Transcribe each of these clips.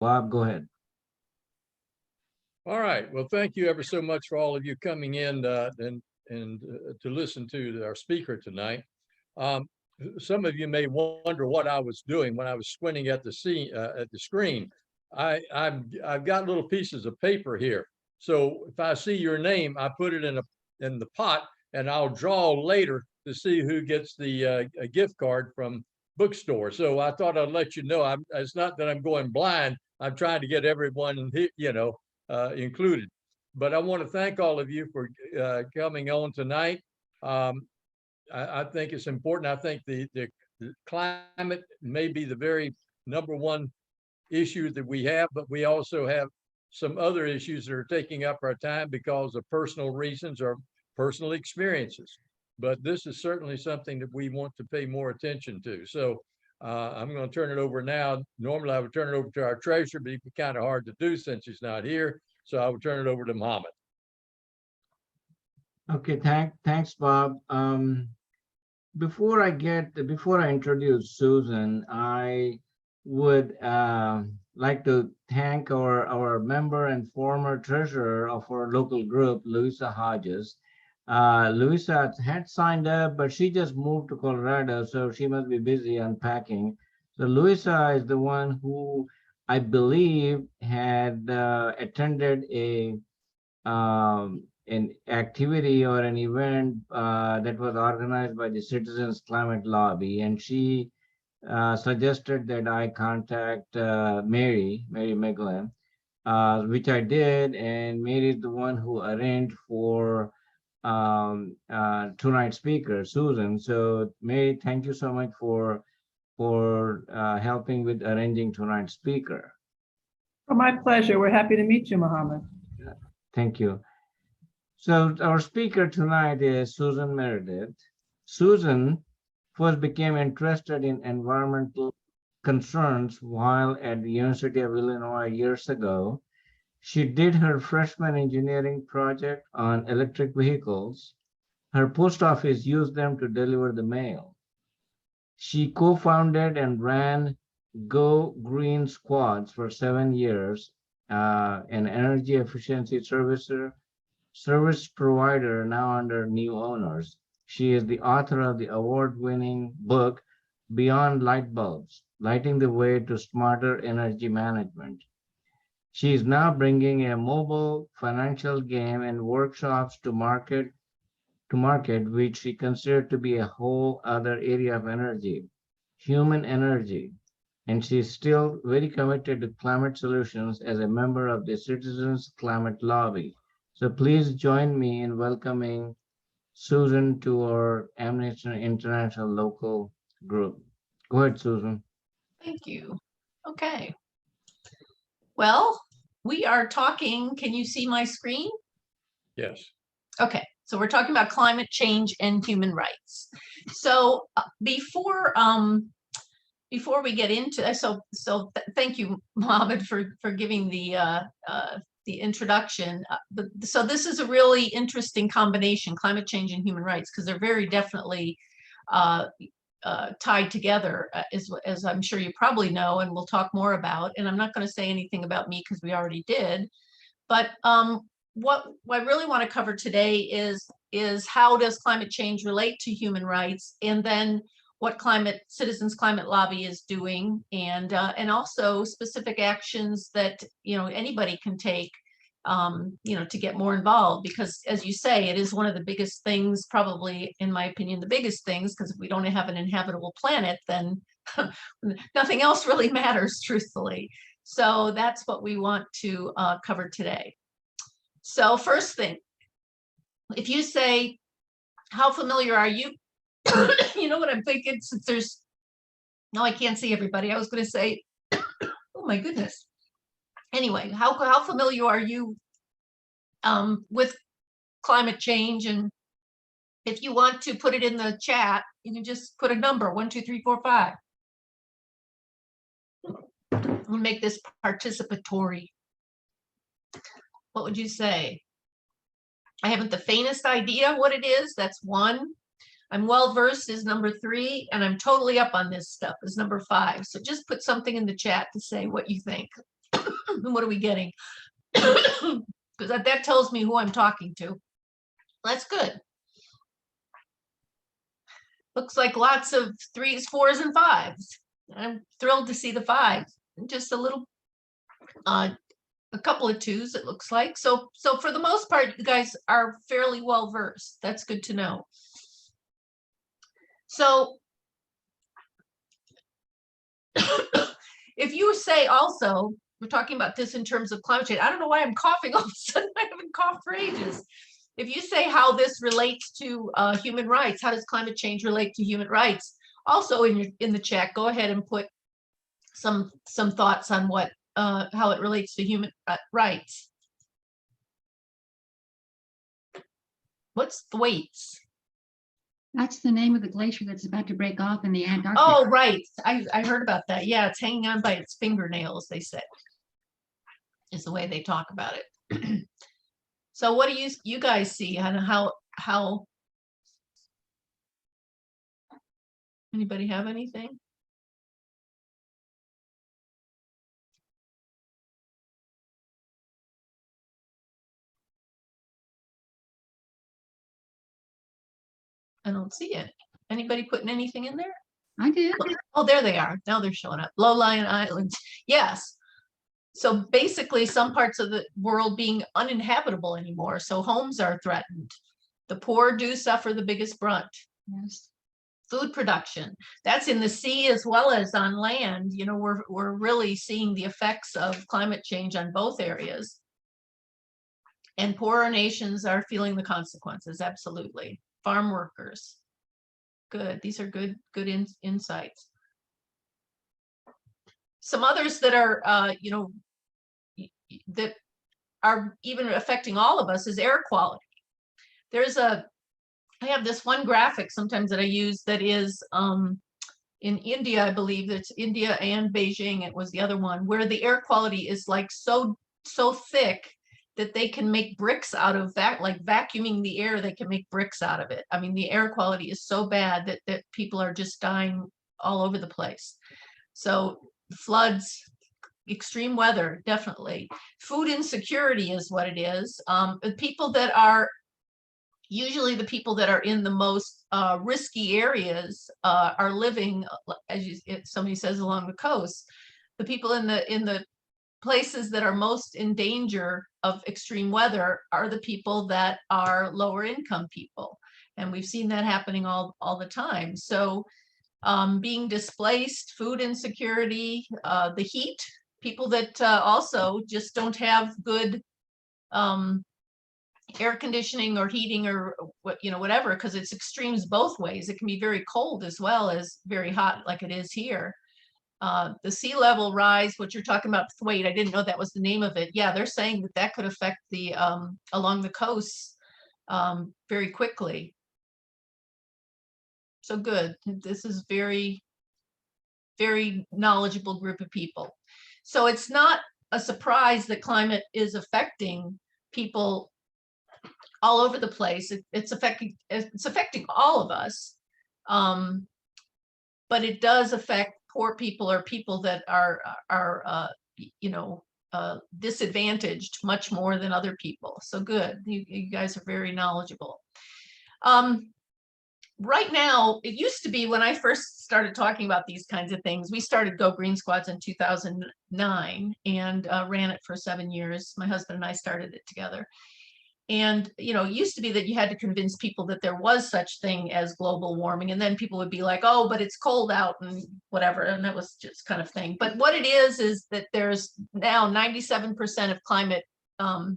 Bob, go ahead. All right. Well, thank you ever so much for all of you coming in and to listen to our speaker tonight. Some of you may wonder what I was doing when I was squinting at the screen. I've got little pieces of paper here. So if I see your name, I put it in the pot, and I'll draw later to see who gets the a gift card from bookstore. So I thought I'd let you know. It's not that I'm going blind. I'm trying to get everyone, included. But I want to thank all of you for coming on tonight. I think it's important. I think the climate may be the very #1 issue that we have, but we also have some other issues that are taking up our time because of personal reasons or personal experiences. But this is certainly something that we want to pay more attention to. So I'm going to turn it over now. Normally, I would turn it over to our treasurer, but it'd be kind of hard to do since he's not here. So I would turn it over to Mohammed. Okay, thanks, Bob. Before I introduce Susan, I would like to thank our member and former treasurer of our local group, Louisa Hodges. Louisa had signed up, but she just moved to Colorado, so she must be busy unpacking. So Louisa is the one who I believe had attended an activity or an event that was organized by the Citizens Climate Lobby, and she suggested that I contact Mary Meglin, which I did, and Mary is the one who arranged for tonight's speaker, Susan. So Mary, thank you so much for helping with arranging tonight's speaker. Oh, my pleasure. We're happy to meet you, Mohammed. Thank you. So our speaker tonight is Susan Meredith. Susan first became interested in environmental concerns while at the University of Illinois years ago. She did her freshman engineering project on electric vehicles. Her post office used them to deliver the mail. She co-founded and ran Go Green Squads for 7 years, an energy efficiency service provider now under new owners. She is the author of the award-winning book, Beyond Light Bulbs, Lighting the Way to Smarter Energy Management. She is now bringing a mobile financial game and workshops to market, which she considered to be a whole other area of energy, human energy. And she's still very committed to climate solutions as a member of the Citizens Climate Lobby. So please join me in welcoming Susan to our Amnesty International local group. Go ahead, Susan. Thank you. Okay. Well, we are talking, can you see my screen? Yes. Okay, so we're talking about climate change and human rights. So before we get into thank you, Mohammed, for giving the introduction. So this is a really interesting combination, climate change and human rights, because they're very definitely tied together, as I'm sure you probably know, and we'll talk more about. And I'm not going to say anything about me because we already did. But what I really want to cover today is how does climate change relate to human rights, and then what Citizens Climate Lobby is doing, and also specific actions that anybody can take to get more involved, because as you say, it is one of the biggest things, probably in my opinion the biggest things, because if we don't have an inhabitable planet, then nothing else really matters, truthfully. So that's what we want to cover today. So first thing, if you say, how familiar are you? You know what I'm thinking, since I can't see everybody. I was going to say, oh my goodness. Anyway, how familiar are you with climate change? And if you want to put it in the chat, you can just put a number, 1, 2, 3, 4, 5. We'll make this participatory. What would you say? I haven't the faintest idea what it is. That's 1. I'm well versed is number 3, and I'm totally up on this stuff is number 5. So just put something in the chat to say what you think. what are we getting? Because that tells me who I'm talking to. That's good. Looks like lots of 3s, 4s, and 5s. I'm thrilled to see the 5s. Just a little, a couple of 2s, it looks like. So for the most part, you guys are fairly well versed. That's good to know. So if you say also, we're talking about this in terms of climate change. I don't know why I'm coughing all of a sudden. I haven't coughed for ages. If you say how this relates to human rights, how does climate change relate to human rights? Also in the chat, go ahead and put some thoughts on what how it relates to human rights. What's Thwaites? That's the name of the glacier that's about to break off in the Antarctic. Oh, right. I heard about that. Yeah, it's hanging on by its fingernails, they said, is the way they talk about it. So what do you guys see? And how anybody have anything? I don't see it. Anybody putting anything in there? I did. Oh, there they are. Now they're showing up. Low-lying islands. Yes. So basically some parts of the world being uninhabitable anymore. So homes are threatened. The poor do suffer the biggest brunt. Yes. Food production, that's in the sea as well as on land. You know, we're really seeing the effects of climate change on both areas. And poorer nations are feeling the consequences, absolutely. Farm workers. Good, these are good insights. Some others that are, you know, that are even affecting all of us is air quality. I have this one graphic sometimes that I use that is in India, I believe it's India and Beijing, it was the other one, where the air quality is like so thick that they can make bricks out of that, like vacuuming the air, they can make bricks out of it. I mean, the air quality is so bad that people are just dying all over the place. So floods, extreme weather, definitely. Food insecurity is what it is. The people that are, usually the people that are in the most risky areas are living, as somebody says, along the coast. The people in the places that are most in danger of extreme weather are the people that are lower income people. And we've seen that happening all the time. So being displaced, food insecurity, the heat, people that also just don't have good air conditioning or heating or what, you know, whatever, because it's extremes both ways. It can be very cold as well as very hot like it is here. The sea level rise, what you're talking about, Thwaite, I didn't know that was the name of it. Yeah, they're saying that could affect the along the coast very quickly. So good. This is very, very knowledgeable group of people. So it's not a surprise that climate is affecting people all over the place. It's affecting all of us, but it does affect poor people or people that are you know, disadvantaged much more than other people. So good, you guys are very knowledgeable. Right now, it used to be when I first started talking about these kinds of things, we started Go Green Squads in 2009 and ran it for 7 years. My husband and I started it together. And, you know, it used to be that you had to convince people that there was such thing as global warming. And then people would be like, oh, but it's cold out and whatever. And that was just kind of thing. But what it is that there's now 97% of climate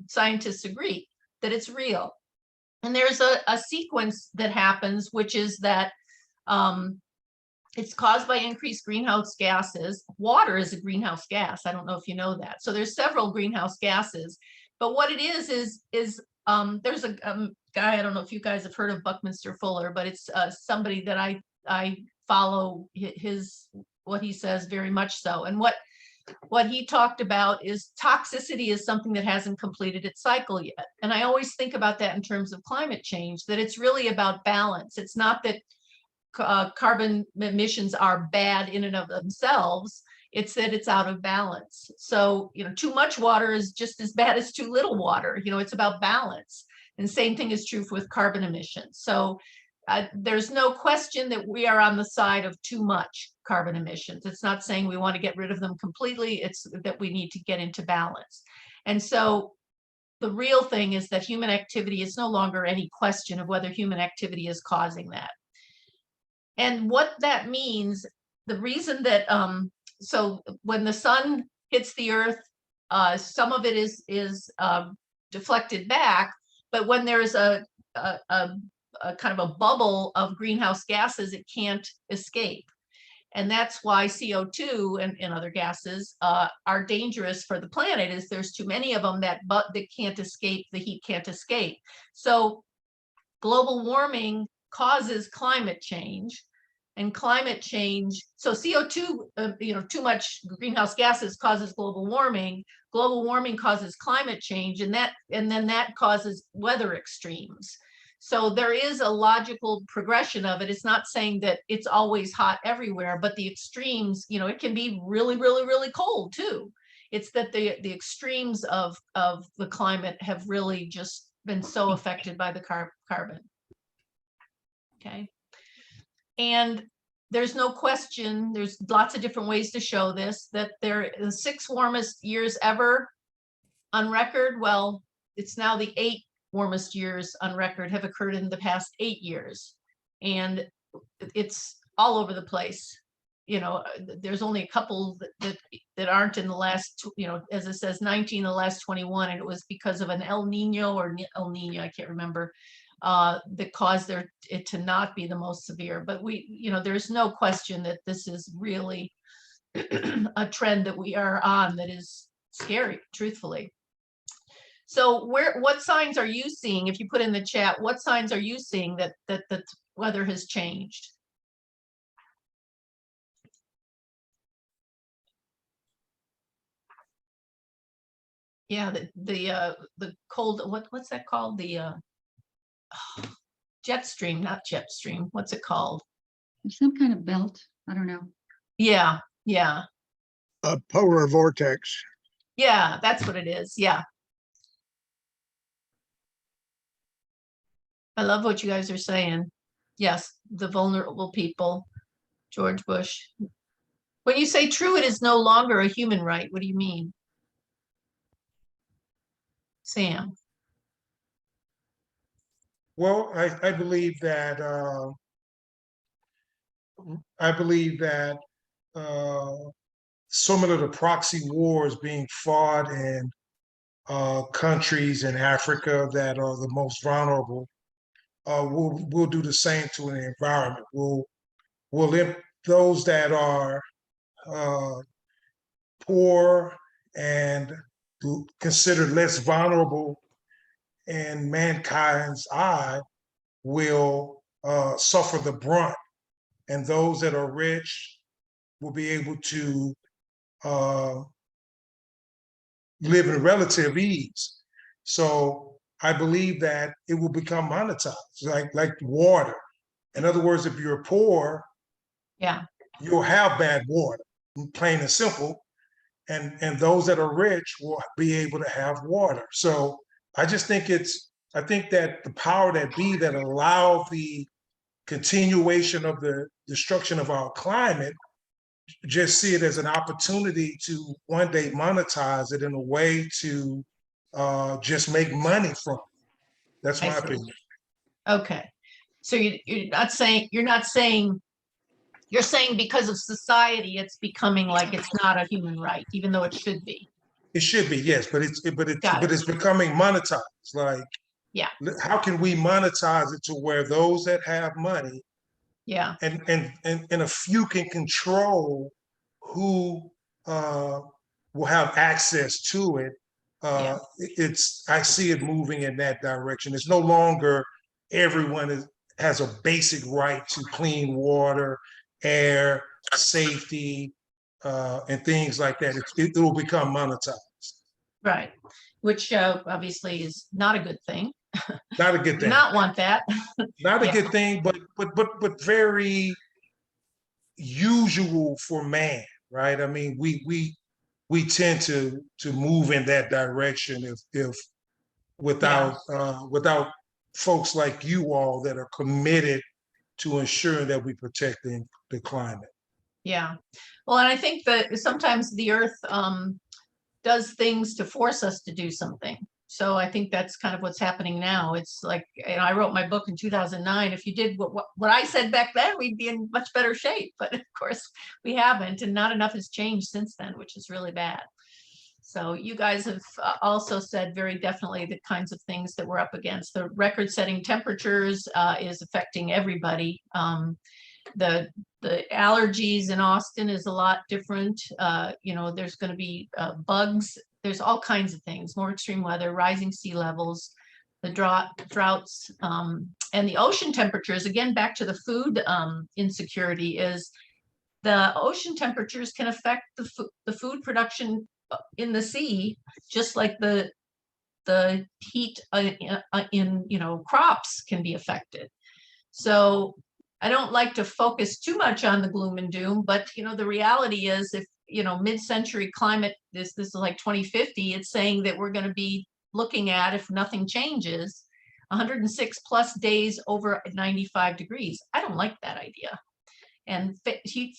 scientists agree that it's real. And there's a sequence that happens, which is that it's caused by increased greenhouse gases. Water is a greenhouse gas. I don't know if you know that. So there's several greenhouse gases. But what it is there's a guy, I don't know if you guys have heard of Buckminster Fuller, but it's somebody that I follow what he says very much so. And what he talked about is toxicity is something that hasn't completed its cycle yet. And I always think about that in terms of climate change, that it's really about balance. It's not that carbon emissions are bad in and of themselves. It's that it's out of balance. So, too much water is just as bad as too little water. It's about balance. And the same thing is true with carbon emissions. So there's no question that we are on the side of too much carbon emissions. It's not saying we want to get rid of them completely. It's that we need to get into balance. And so the real thing is that human activity is no longer any question of whether human activity is causing that. And what that means, the reason that, so when the sun hits the earth, some of it is deflected back, but when there's a kind of a bubble of greenhouse gases, it can't escape. And that's why CO2 and other gases are dangerous for the planet, is there's too many of them that can't escape, the heat can't escape. So global warming causes climate change, and climate change, so CO2, too much greenhouse gases causes global warming causes climate change, and then that causes weather extremes. So there is a logical progression of it. It's not saying that it's always hot everywhere, but the extremes, it can be really, really, really cold too. It's that the extremes of the climate have really just been so affected by the carbon. Okay. And there's no question, there's lots of different ways to show this, that the 6 warmest years ever on record, well, it's now the 8 warmest years on record have occurred in the past 8 years. And it's all over the place. There's only a couple that aren't in the last, as it says, 19 in the last 21, and it was because of an El Nino or El Nino, I can't remember, that caused it to not be the most severe. But there's no question that this is really a trend that we are on that is scary, truthfully. So what signs are you seeing? If you put in the chat, what signs are you seeing that the weather has changed? Yeah, the cold, what's that called? The jet stream, not jet stream. What's it called? Some kind of belt. I don't know. Yeah. A polar vortex. Yeah, that's what it is. Yeah. I love what you guys are saying. Yes, the vulnerable people, George Bush. When you say true, it is no longer a human right, what do you mean? Sam? Well, I believe that so many of the proxy wars being fought in countries in Africa that are the most vulnerable will do the same to the environment. Those that are poor and considered less vulnerable in mankind's eye will suffer the brunt, and those that are rich will be able to live in relative ease. So I believe that it will become monetized, like water. In other words, if you're poor, Yeah. you'll have bad water, plain and simple. And those that are rich will be able to have water. So I just think I think that the power that be that allow the continuation of the destruction of our climate, just see it as an opportunity to one day monetize it in a way to just make money from it. That's my opinion. Okay. So you're saying because of society, it's becoming like it's not a human right, even though it should be. It should be, yes, but it's becoming monetized. Like, yeah, how can we monetize it to where those that have money, yeah, and a few can control who will have access to it? I see it moving in that direction. It's no longer everyone has a basic right to clean water, air, safety, and things like that. It will become monetized. Right. Which obviously is not a good thing. Not a good thing. Do not want that. Not a good thing, but very usual for man. right? I mean, we tend to move in that direction if without folks like you all that are committed to ensuring that we protect the climate. Yeah. Well, and I think that sometimes the earth does things to force us to do something. So I think that's kind of what's happening now. It's like, and I wrote my book in 2009. If you did what I said back then, we'd be in much better shape. But of course we haven't, and not enough has changed since then, which is really bad. So you guys have also said very definitely the kinds of things that we're up against. The record-setting temperatures is affecting everybody. The allergies in Austin is a lot different. You know, there's going to be bugs. There's all kinds of things, more extreme weather, rising sea levels, the droughts, and the ocean temperatures. Again, back to the food insecurity is the ocean temperatures can affect the food production in the sea, just like the heat in crops can be affected. So I don't like to focus too much on the gloom and doom, but the reality is, if mid-century climate, this is like 2050, it's saying that we're going to be looking at, if nothing changes, 106 plus days over 95 degrees. I don't like that idea. And heat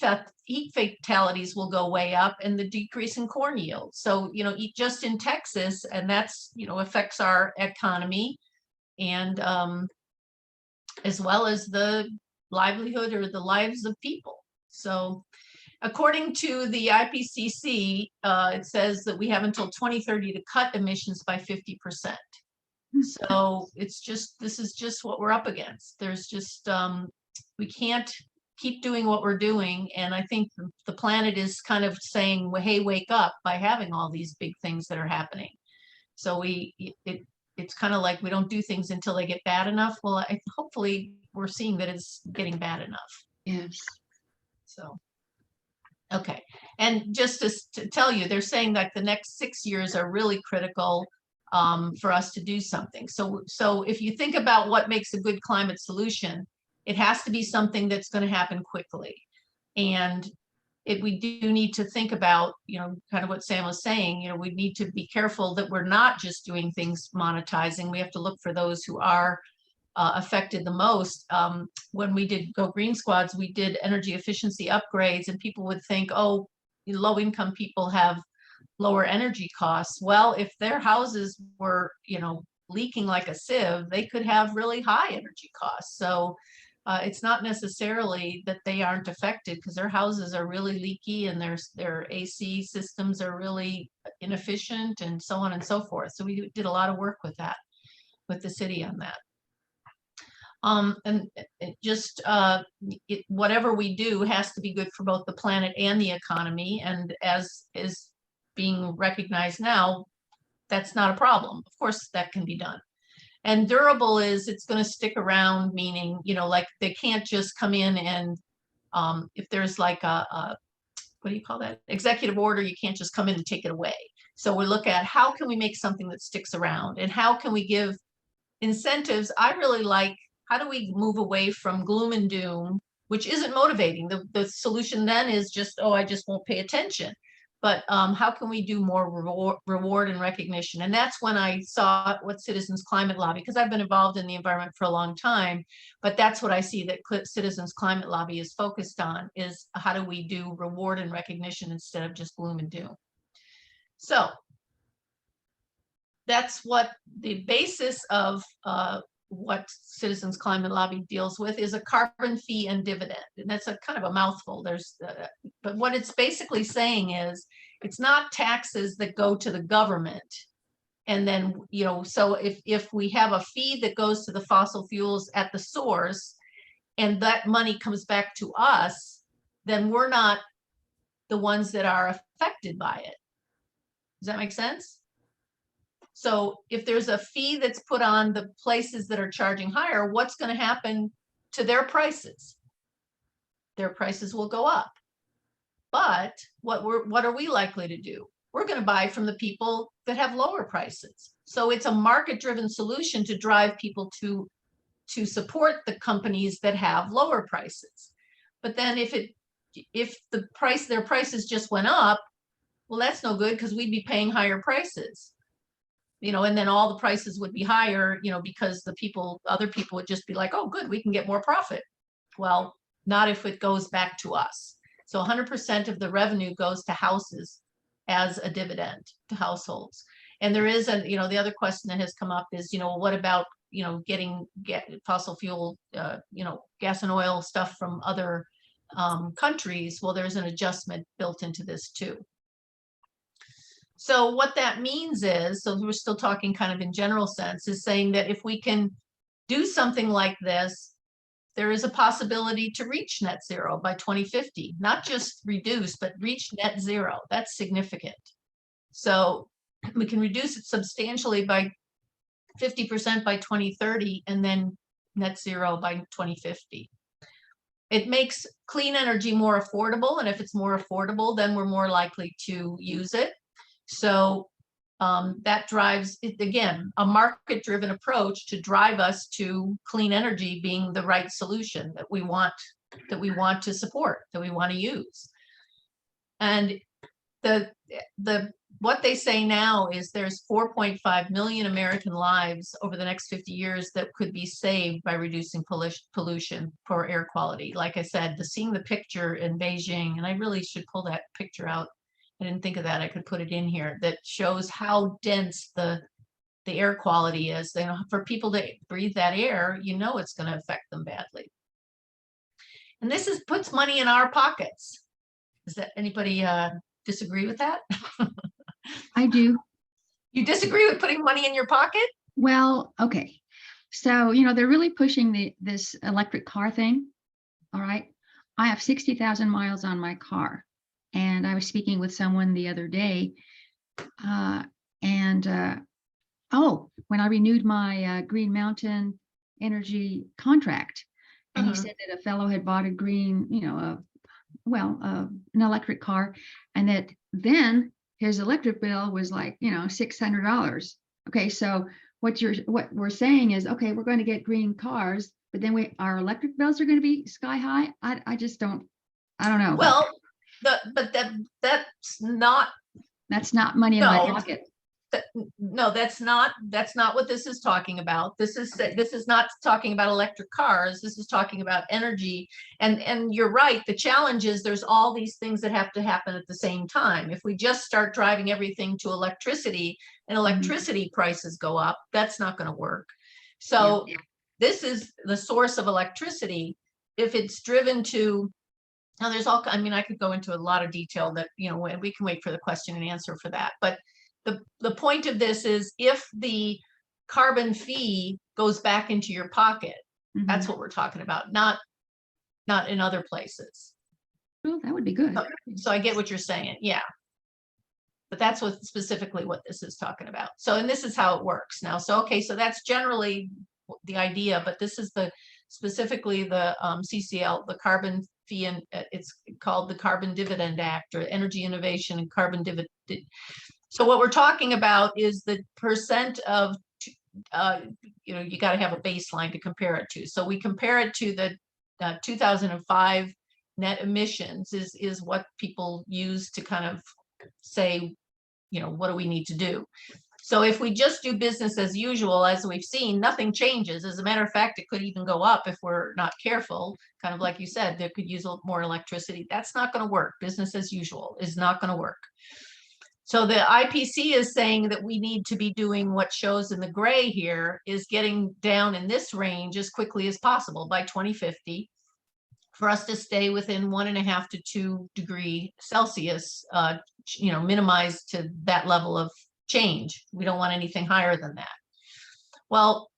fatalities will go way up, and the decrease in corn yield. So, just in Texas, and that's, affects our economy, and as well as the livelihood or the lives of people. So according to the IPCC, it says that we have until 2030 to cut emissions by 50%. So this is just what we're up against. There's just, we can't keep doing what we're doing. And I think the planet is kind of saying, well, hey, wake up, by having all these big things that are happening. So it's kind of like we don't do things until they get bad enough. Well, hopefully we're seeing that it's getting bad enough. Yes. So, okay. And just to tell you, they're saying that the next 6 years are really critical for us to do something. So if you think about what makes a good climate solution, it has to be something that's going to happen quickly. And we do need to think about, kind of what Sam was saying, we need to be careful that we're not just doing things monetizing. We have to look for those who are affected the most. When we did Go Green Squads, we did energy efficiency upgrades, and people would think, oh, low income people have lower energy costs. Well, if their houses were, leaking like a sieve, they could have really high energy costs. So it's not necessarily that they aren't affected, because their houses are really leaky and their AC systems are really inefficient, and so on and so forth. So we did a lot of work with that, with the city on that. And it just whatever we do has to be good for both the planet and the economy. And as is being recognized now, that's not a problem. Of course, that can be done. And durable is it's going to stick around, meaning, like they can't just come in and if there's like a what do you call that? Executive order, you can't just come in and take it away. So we look at how can we make something that sticks around, and how can we give incentives. I really like, how do we move away from gloom and doom, which isn't motivating? The solution then is just, oh, I just won't pay attention. But how can we do more reward and recognition? And that's when I saw what Citizens Climate Lobby, because I've been involved in the environment for a long time, but that's what I see that Citizens Climate Lobby is focused on, is how do we do reward and recognition instead of just gloom and doom. So that's what the basis of what Citizens Climate Lobby deals with is a carbon fee and dividend. And that's a kind of a mouthful. But what it's basically saying is it's not taxes that go to the government. And then, so if we have a fee that goes to the fossil fuels at the source, and that money comes back to us, then we're not the ones that are affected by it. Does that make sense? So if there's a fee that's put on the places that are charging higher, what's going to happen to their prices? Their prices will go up. But what are we likely to do? We're going to buy from the people that have lower prices. So it's a market-driven solution to drive people to support the companies that have lower prices. But then if if their prices just went up, well, that's no good because we'd be paying higher prices. And then all the prices would be higher, because other people would just be like, oh, good, we can get more profit. Well, not if it goes back to us. So 100% of the revenue goes to houses as a dividend to households. And there is the other question that has come up is, what about, getting fossil fuel, gas and oil stuff from other countries? Well, there's an adjustment built into this too. So what that means is, so we're still talking kind of in general sense, is saying that if we can do something like this, there is a possibility to reach net zero by 2050, not just reduce, but reach net zero. That's significant. So we can reduce it substantially by 50% by 2030 and then net zero by 2050. It makes clean energy more affordable. And if it's more affordable, then we're more likely to use it. So that drives it, again, a market-driven approach to drive us to clean energy being the right solution that we want to support, that we want to use. And what they say now is there's 4.5 million American lives over the next 50 years that could be saved by reducing pollution for air quality. Like I said, seeing the picture in Beijing, and I really should pull that picture out. I didn't think of that. I could put it in here. That shows how dense the air quality is. For people to breathe that air, it's going to affect them badly. And this puts money in our pockets. Does that anybody disagree with that? I do. You disagree with putting money in your pocket? Well, okay. So, they're really pushing this electric car thing. All right. I have 60,000 miles on my car. And I was speaking with someone the other day, when I renewed my Green Mountain Energy contract, and he said that a fellow had bought a green, an electric car, and that then his electric bill was like, $600. Okay, so what we're saying is, okay, we're going to get green cars, but then our electric bills are going to be sky high. I just don't know. Well. That's not money in my pocket. No, that's not what this is talking about. This is not talking about electric cars. This is talking about energy. And you're right. The challenge is there's all these things that have to happen at the same time. If we just start driving everything to electricity and electricity prices go up, that's not going to work. So this is the source of electricity. If it's driven to now, there's I could go into a lot of detail that, we can wait for the question and answer for that. But the point of this is if the carbon fee goes back into your pocket, that's what we're talking about, not in other places. Well, that would be good. So I get what you're saying. Yeah. But that's specifically what this is talking about. So, and this is how it works now. So, okay, so that's generally the idea, but this is specifically the CCL, the carbon fee, and it's called the Carbon Dividend Act, or Energy Innovation and Carbon Dividend. So what we're talking about is the percent of, you got to have a baseline to compare it to. So we compare it to the 2005 net emissions is what people use to kind of say, what do we need to do? So if we just do business as usual, as we've seen, nothing changes. As a matter of fact, it could even go up if we're not careful. Kind of like you said, they could use more electricity. That's not going to work. Business as usual is not going to work. So the IPC is saying that we need to be doing what shows in the gray here is getting down in this range as quickly as possible by 2050 for us to stay within 1.5 to 2 degrees Celsius, minimize to that level of change. We don't want anything higher than that. Well,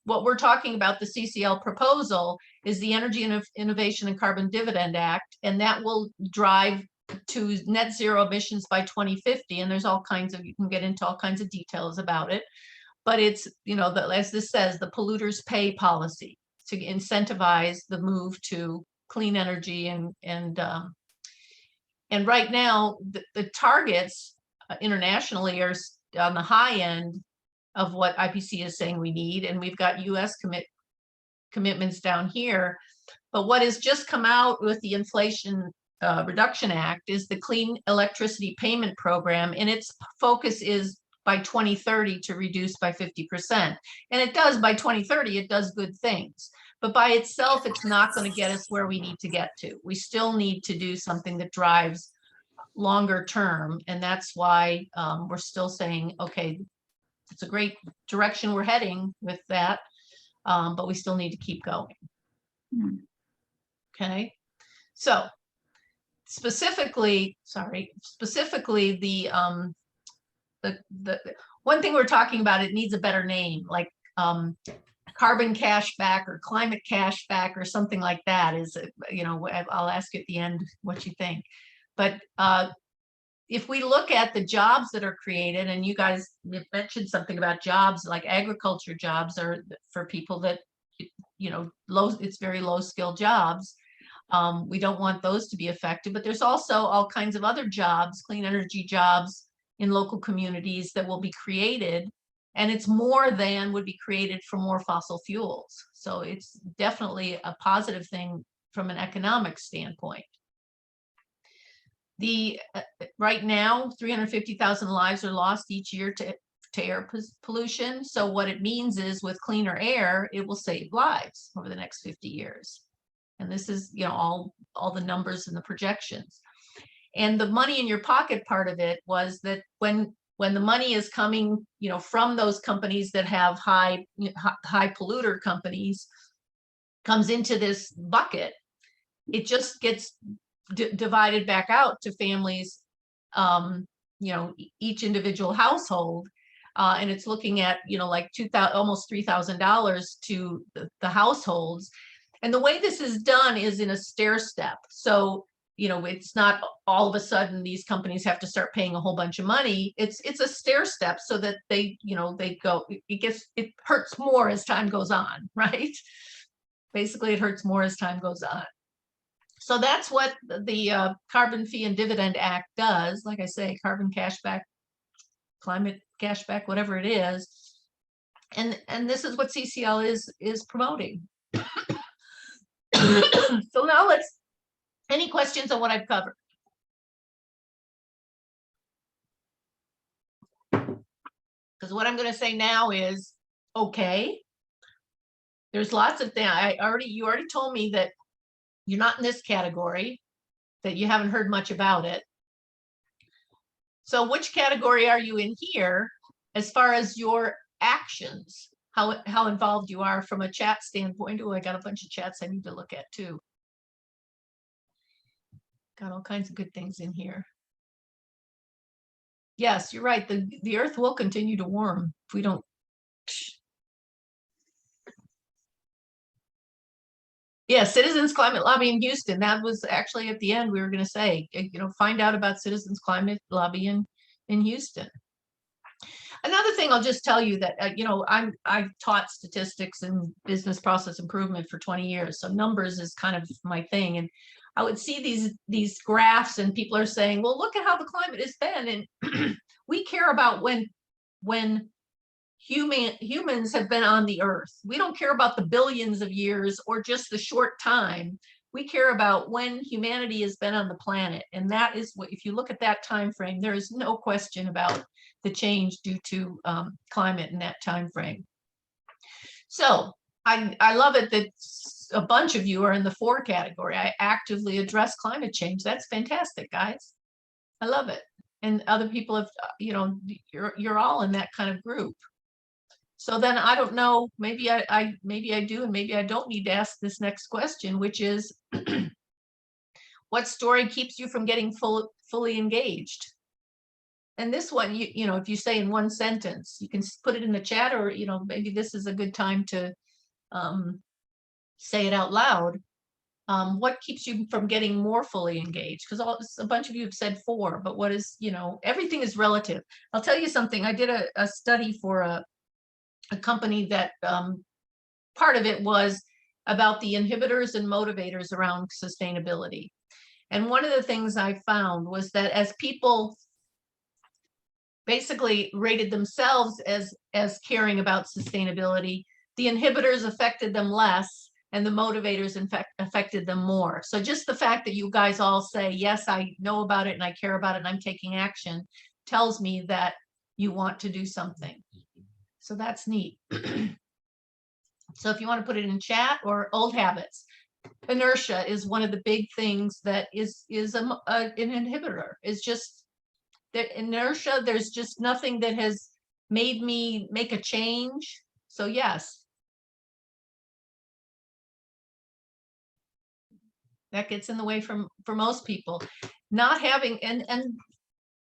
what we're talking about, the CCL proposal, is the Energy Innovation and Carbon Dividend Act, and that will drive to net zero emissions by 2050. And there's all kinds of, you can get into all kinds of details about it, but it's, as this says, the polluters pay policy to incentivize the move to clean energy. And right now, the targets internationally are on the high end of what IPC is saying we need. And we've got US commitments down here But what has just come out with the Inflation Reduction Act is the Clean Electricity Payment Program, and its focus is by 2030 to reduce by 50%. And it does, by 2030, it does good things. But by itself, it's not going to get us where we need to get to. We still need to do something that drives longer term. And that's why we're still saying, okay, it's a great direction we're heading with that, but we still need to keep going. Okay, so specifically, the one thing we're talking about, it needs a better name, like carbon cash back or climate cash back or something like that. Is, you know, I'll ask you at the end what you think. But if we look at the jobs that are created, and you guys mentioned something about jobs, like agriculture jobs are for people that, you know, it's very low skill jobs. We don't want those to be affected, but there's also all kinds of other jobs, clean energy jobs in local communities that will be created, and it's more than would be created from more fossil fuels. So it's definitely a positive thing from an economic standpoint. Right now, 350,000 lives are lost each year to air pollution. So what it means is, with cleaner air, it will save lives over the next 50 years. And this is, you know, all the numbers and the projections. And the money in your pocket part of it was that when the money is coming, you know, from those companies that have high polluter companies, comes into this bucket, it just gets divided back out to families, you know, each individual household. And it's looking at, you know, like almost $3,000 to the households. And the way this is done is in a stair step. So, you know, it's not all of a sudden these companies have to start paying a whole bunch of money. It's a stair step so that they, you know, they go, it hurts more as time goes on, right? Basically, it hurts more as time goes on. So that's what the Carbon Fee and Dividend Act does. Like I say, carbon cashback, climate cashback, whatever it is. And this is what CCL is promoting. So now any questions on what I've covered? Because what I'm going to say now is, okay, there's lots of things. You already told me that you're not in this category, that you haven't heard much about it. So which category are you in here as far as your actions, how involved you are from a chat standpoint? Oh, I got a bunch of chats I need to look at too. Got all kinds of good things in here. Yes, you're right. The earth will continue to warm if we don't. Yeah, Citizens Climate Lobby in Houston. That was actually at the end we were going to say, you know, find out about Citizens Climate Lobby in Houston. Another thing I'll just tell you that, you know, I've taught statistics and business process improvement for 20 years. So numbers is kind of my thing. And I would see these graphs and people are saying, well, look at how the climate has been. And we care about when humans have been on the earth. We don't care about the billions of years or just the short time. We care about when humanity has been on the planet. And that is what, if you look at that time frame, there is no question about the change due to climate in that time frame. So I love it that a bunch of you are in the 4 category. I actively address climate change. That's fantastic, guys. I love it. And other people have, you know, you're all in that kind of group. So then I don't know, maybe I do, and maybe I don't need to ask this next question, which is, what story keeps you from getting fully engaged? And this one, you know, if you say in one sentence, you can put it in the chat, or, you know, maybe this is a good time to say it out loud. What keeps you from getting more fully engaged? Because a bunch of you have said 4, but what is, you know, everything is relative. I'll tell you something. I did a study for a company that part of it was about the inhibitors and motivators around sustainability. And one of the things I found was that as people basically rated themselves as caring about sustainability, the inhibitors affected them less and the motivators in fact affected them more. So just the fact that you guys all say, yes, I know about it and I care about it and I'm taking action tells me that you want to do something. So that's neat. So if you want to put it in chat, or old habits, inertia is one of the big things that is an inhibitor. It's just that inertia, there's just nothing that has made me make a change. So yes. That gets in the way for most people. Not having, and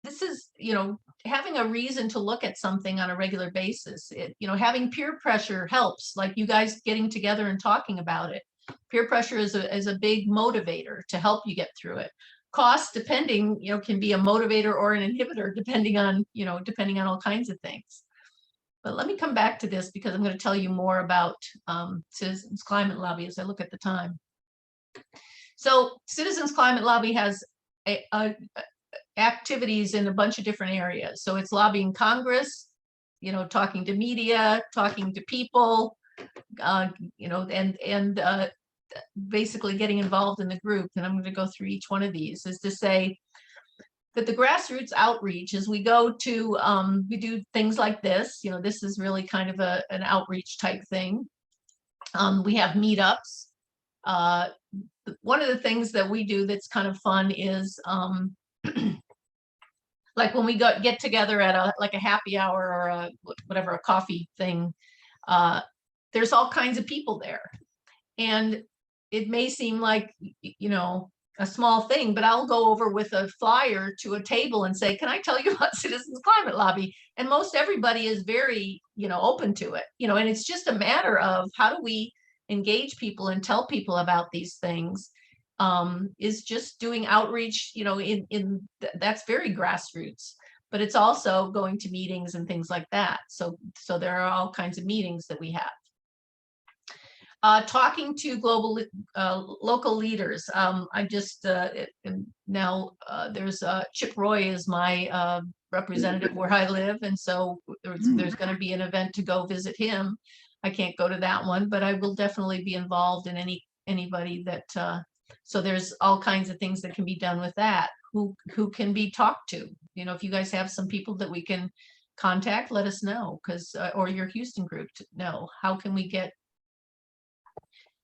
this is, you know, having a reason to look at something on a regular basis. You know, having peer pressure helps, like you guys getting together and talking about it. Peer pressure is a big motivator to help you get through it. Cost, depending, you know, can be a motivator or an inhibitor, depending on, you know, depending on all kinds of things. But let me come back to this because I'm going to tell you more about Citizens Climate Lobby as I look at the time. So Citizens Climate Lobby has activities in a bunch of different areas. So it's lobbying Congress, you know, talking to media, talking to people, you know, and basically getting involved in the group. And I'm going to go through each one of these, is to say that the grassroots outreach is we go to, we do things like this. You know, this is really kind of an outreach type thing. We have meetups. One of the things that we do that's kind of fun is like when we get together at like a happy hour or a coffee thing, there's all kinds of people there. And it may seem like, you know, a small thing, but I'll go over with a flyer to a table and say, can I tell you about Citizens Climate Lobby? And most everybody is very, you know, open to it, you know, and it's just a matter of how do we engage people and tell people about these things. Is just doing outreach, you know, that's very grassroots, but it's also going to meetings and things like that. So there are all kinds of meetings that we have. Talking to local leaders. I just now there's Chip Roy is my representative where I live, and so there's going to be an event to go visit him. I can't go to that one, but I will definitely be involved in anybody that. So there's all kinds of things that can be done with that. Who can be talked to? You know, if you guys have some people that we can contact, let us know, because or your Houston group to know. How can we get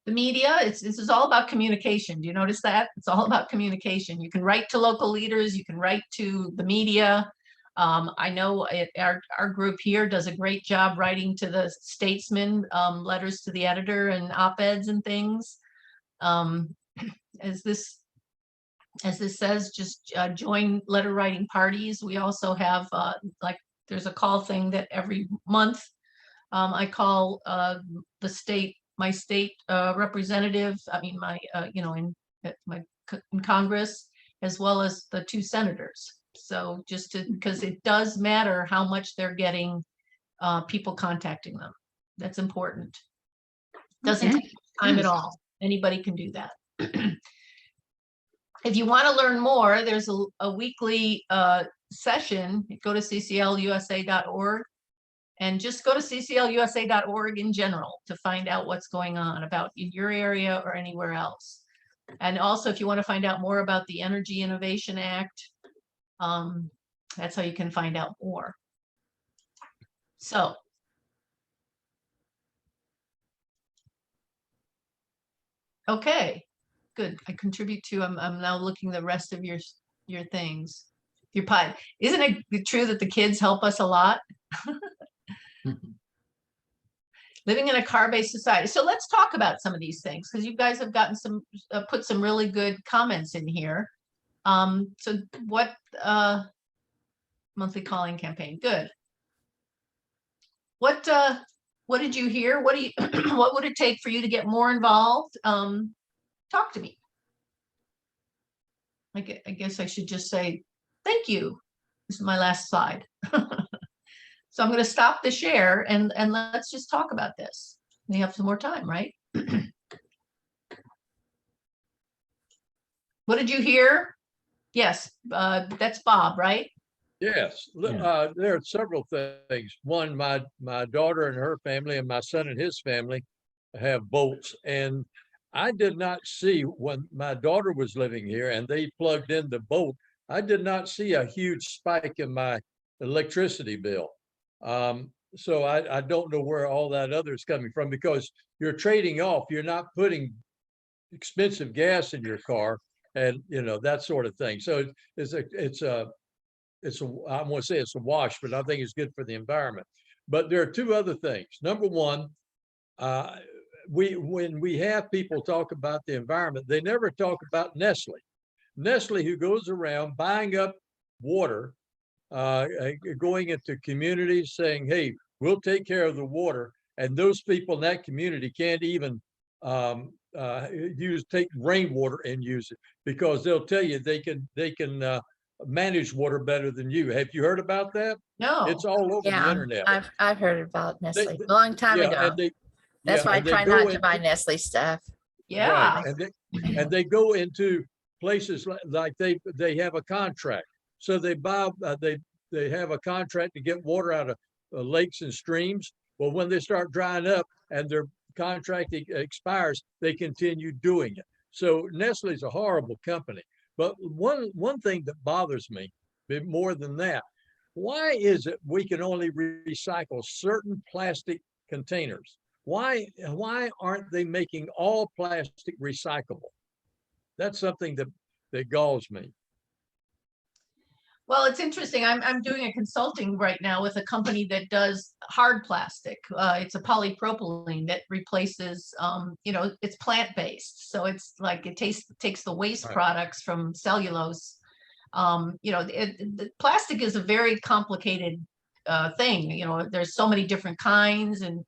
the media? This is all about communication. Do you notice that? It's all about communication. You can write to local leaders. You can write to the media. I know our group here does a great job writing to the statesman, letters to the editor and op-eds and things. As this says, just join letter writing parties. We also have like there's a call thing that every month I call my state representative. I mean my you know in Congress, as well as the 2 senators. So just because it does matter how much they're getting people contacting them. That's important. Doesn't take time at all. Anybody can do that. If you want to learn more, there's a weekly session. Go to cclusa.org and just go to cclusa.org in general to find out what's going on about in your area or anywhere else. And also, if you want to find out more about the Energy Innovation Act, that's how you can find out more. So. Okay. Good. I contribute to. I'm now looking the rest of your things. Your pod. Isn't it true that the kids help us a lot? Living in a car-based society. So let's talk about some of these things, because you guys have gotten some put some really good comments in here. So what monthly calling campaign? Good. What did you hear? What do you what would it take for you to get more involved? Talk to me. I guess I should just say thank you. This is my last slide. So I'm going to stop the share and let's just talk about this. We have some more time, right? What did you hear? Yes, that's Bob, right? Yes, Yeah. there are several things. One, my daughter and her family and my son and his family have bolts. And I did not see, when my daughter was living here and they plugged in the bolt, I did not see a huge spike in my electricity bill. So I don't know where all that other is coming from, because you're trading off, you're not putting expensive gas in your car and, you know, that sort of thing. So I want to say it's a wash, but I think it's good for the environment. But there are two other things. Number one, when we have people talk about the environment, they never talk about Nestle. Nestle, who goes around buying up water, going into communities saying, hey, we'll take care of the water. And those people in that community can't even take rainwater and use it, because they'll tell you they can manage water better than you. Have you heard about that? No. It's all over the Yeah, internet. I've heard about Nestle They- a long time Yeah, ago. That's why I and they try go not to buy into- Nestle stuff. Yeah. Right. And they go into places like they have a contract. So they buy, they have a contract to get water out of lakes and streams. Well, when they start drying up and their contract expires, they continue doing it. So Nestle is a horrible company. But one thing that bothers me more than that, why is it we can only recycle certain plastic containers? Why aren't they making all plastic recyclable? That's something that galls me. Well, it's interesting. I'm doing a consulting right now with a company that does hard plastic. It's a polypropylene that replaces, it's plant-based. So it's like it takes the waste Right. products from cellulose. The plastic is a very complicated thing. There's so many different kinds, and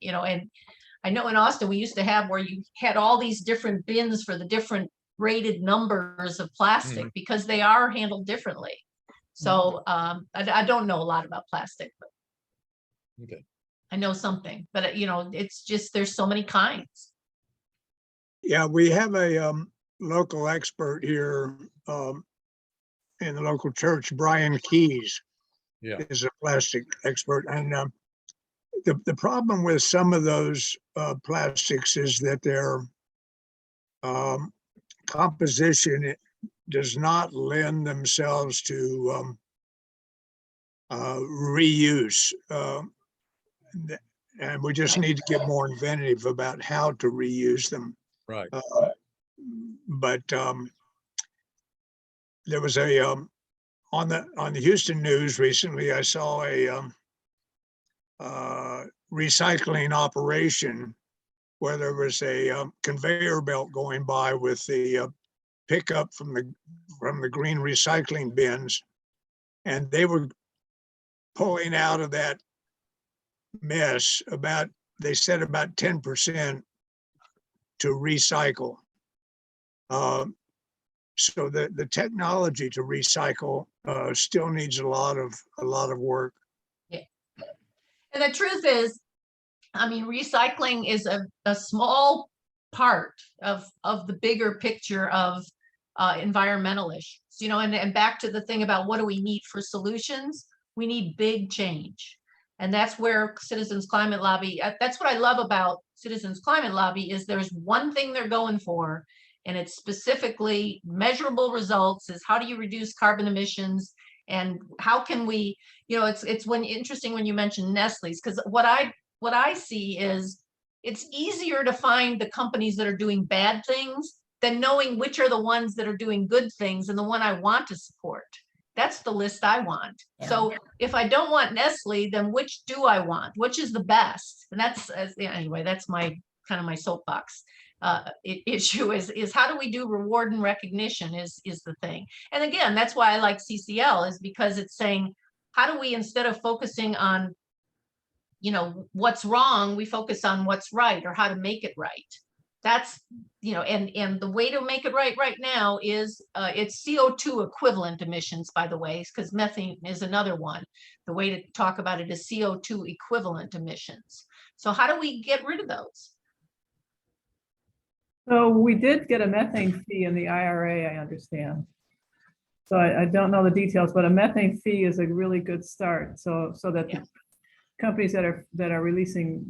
I know in Austin we used to have where you had all these different bins for the different rated numbers of plastic because they are handled differently. So I don't know a lot about plastic, but Okay. I know something. But it's just there's so many kinds. Yeah, we have a local expert here in the local church, Brian Keys. Yeah. Is a plastic expert. And the problem with some of those plastics is that their composition does not lend themselves to reuse. And we just need to get more inventive about how to reuse them. Right. But there was a on the Houston news recently, I saw a recycling operation where there was a conveyor belt going by with the pickup from the green recycling bins, and they were pulling out of that mess they said about 10% to recycle. So the technology to recycle still needs a lot of work. Yeah. And the truth is, recycling is a small part of the bigger picture of environmental issues, and back to the thing about what do we need for solutions? We need big change. And that's where Citizens Climate Lobby, that's what I love about Citizens Climate Lobby, is there's one thing they're going for, and it's specifically measurable results, is how do you reduce carbon emissions, and how can we, it's interesting when you mention Nestle's, because what I see is it's easier to find the companies that are doing bad things than knowing which are the ones that are doing good things and the one I want to support. That's the list I want. Yeah. So if I don't want Nestle, then which do I want? Which is the best? And anyway, that's my soapbox issue is how do we do reward and recognition is the thing. And again, that's why I like CCL, is because it's saying, how do we, instead of focusing on, what's wrong, we focus on what's right, or how to make it right. That's, and the way to make it right now is it's CO2 equivalent emissions, by the way, because methane is another one. The way to talk about it is CO2 equivalent emissions. So how do we get rid of those? So we did get a methane fee in the IRA, I understand. So I don't know the details, but a methane fee is a really good start. So that Yeah. the companies that are releasing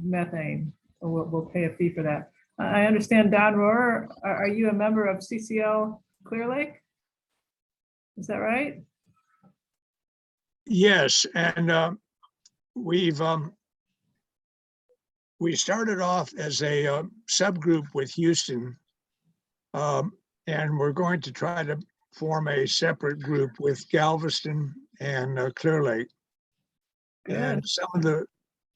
methane we'll pay a fee for that. I understand, Don Rohrer, are you a member of CCL Clear Lake? Is that right? Yes, and we started off as a subgroup with Houston, and we're going to try to form a separate group with Galveston and Clear Lake. Good. And some of the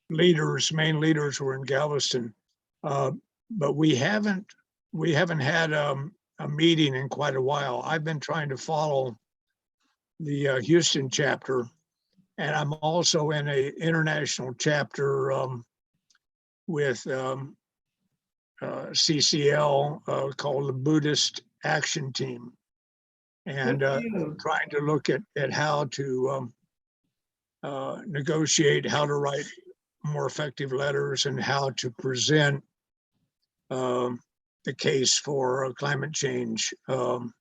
main leaders were in Galveston, but we haven't had a meeting in quite a while. I've been trying to follow the Houston chapter, and I'm also in a international chapter with CCL called the Buddhist Action Team, and Good for you. trying to look at how to negotiate, how to write more effective letters, and how to present the case for climate change in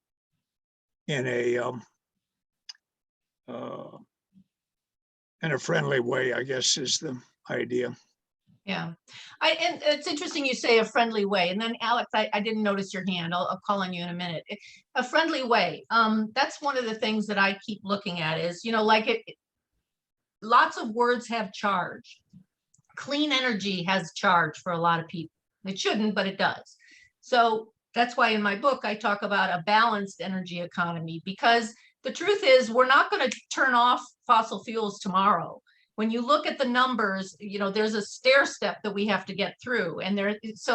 a friendly way, I guess is the idea. Yeah, and it's interesting you say a friendly way. And then Alex, I didn't notice your hand. I'll call on you in a minute. A friendly way. That's one of the things that I keep looking at is, like lots of words have charge. Clean energy has charge for a lot of people. It shouldn't, but it does. So that's why in my book, I talk about a balanced energy economy, because the truth is we're not going to turn off fossil fuels tomorrow. When you look at the numbers, there's a stair step that we have to get through, and it's